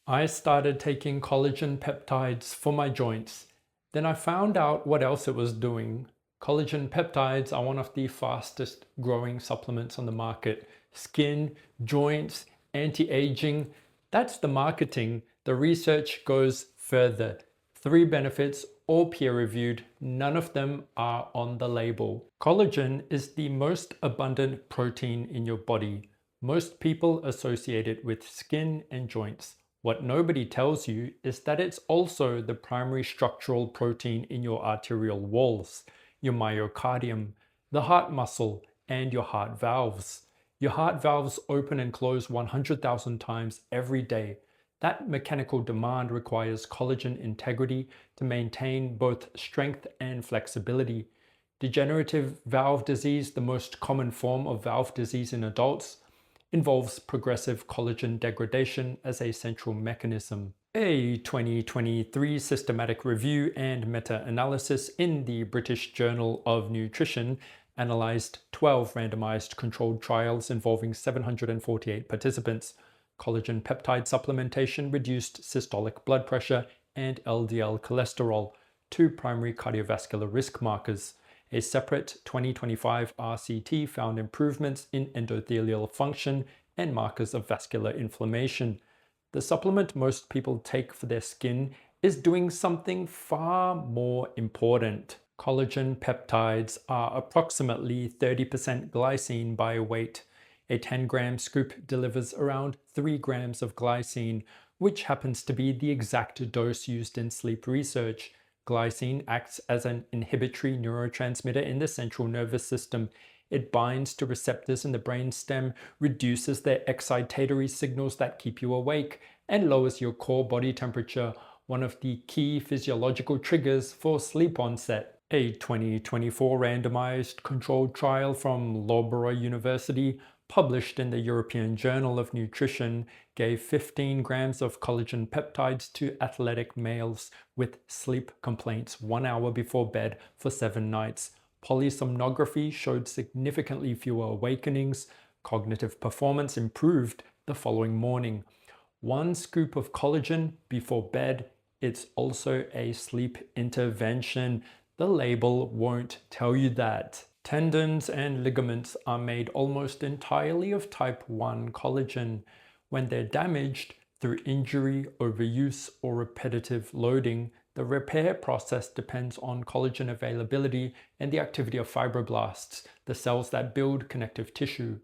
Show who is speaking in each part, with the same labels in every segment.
Speaker 1: I started taking collagen peptides for my joints. Then I found out what else it was doing. Collagen peptides are one of the fastest growing supplements on the market. Skin, joints, anti-aging, that's the marketing. The research goes further. 3 benefits, all peer-reviewed, none of them are on the label. Collagen is the most abundant protein in your body. Most people associate it with skin and joints. What nobody tells you is that it's also the primary structural protein in your arterial walls, your myocardium, the heart muscle, and your heart valves. Your heart valves open and close 100,000 times every day. That mechanical demand requires collagen integrity to maintain both strength and flexibility. Degenerative valve disease, the most common form of valve disease in adults, involves progressive collagen degradation as a central mechanism. A 2023 systematic review and meta-analysis in the British Journal of Nutrition analyzed 12 randomized controlled trials involving 748 participants. Collagen peptide supplementation reduced systolic blood pressure and LDL cholesterol, 2 primary cardiovascular risk markers. A separate 2025 RCT found improvements in endothelial function and markers of vascular inflammation. The supplement most people take for their skin is doing something far more important. Collagen peptides are approximately 30% glycine by weight. A 10-gram scoop delivers around 3 grams of glycine, which happens to be the exact dose used in sleep research. Glycine acts as an inhibitory neurotransmitter in the central nervous system. It binds to receptors in the brainstem, reduces the excitatory signals that keep you awake, and lowers your core body temperature, one of the key physiological triggers for sleep onset. A 2024 randomized controlled trial from Loughborough University, published in the European Journal of Nutrition, gave 15 grams of collagen peptides to athletic males with sleep complaints 1 hour before bed for 7 nights. Polysomnography showed significantly fewer awakenings. Cognitive performance improved the following morning. 1 scoop of collagen before bed, it's also a sleep intervention. The label won't tell you that. Tendons and ligaments are made almost entirely of type 1 collagen. When they're damaged through injury, overuse, or repetitive loading, the repair process depends on collagen availability and the activity of fibroblasts, the cells that build connective tissue.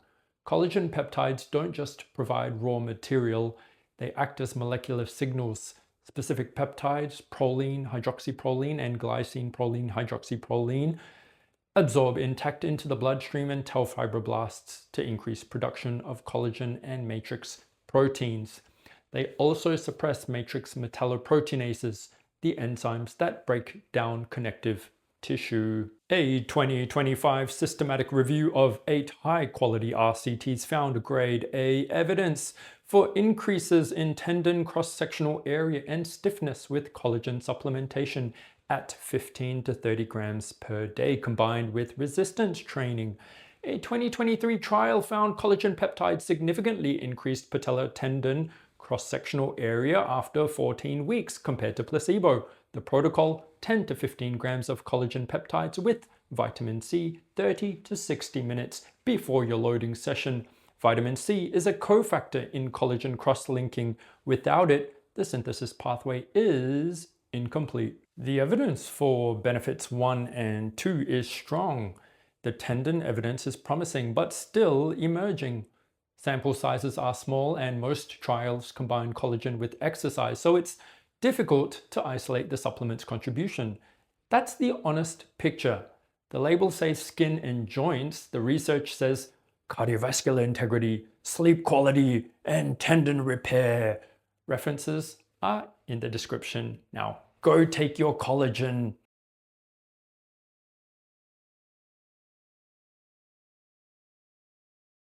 Speaker 1: Collagen peptides don't just provide raw material, they act as molecular signals. Specific peptides, proline, hydroxyproline, and glycine proline, hydroxyproline, absorb intact into the bloodstream and tell fibroblasts to increase production of collagen and matrix proteins. They also suppress matrix metalloproteinases, the enzymes that break down connective tissue. A 2025 systematic review of 8 high-quality RCTs found grade A evidence for increases in tendon cross-sectional area and stiffness with collagen supplementation at 15 to 30 grams per day combined with resistance training. A 2023 trial found collagen peptides significantly increased patellar tendon cross-sectional area after 14 weeks compared to placebo. The protocol, 10 to 15 grams of collagen peptides with vitamin C 30 to 60 minutes before your loading session. Vitamin C is a cofactor in collagen cross-linking. Without it, the synthesis pathway is incomplete. The evidence for benefits 1 and 2 is strong. The tendon evidence is promising, but still emerging. Sample sizes are small and most trials combine collagen with exercise, so it's difficult to isolate the supplement's contribution. That's the honest picture. The label says skin and joints. The research says cardiovascular integrity, sleep quality, and tendon repair. References are in the description. Now, go take your collagen.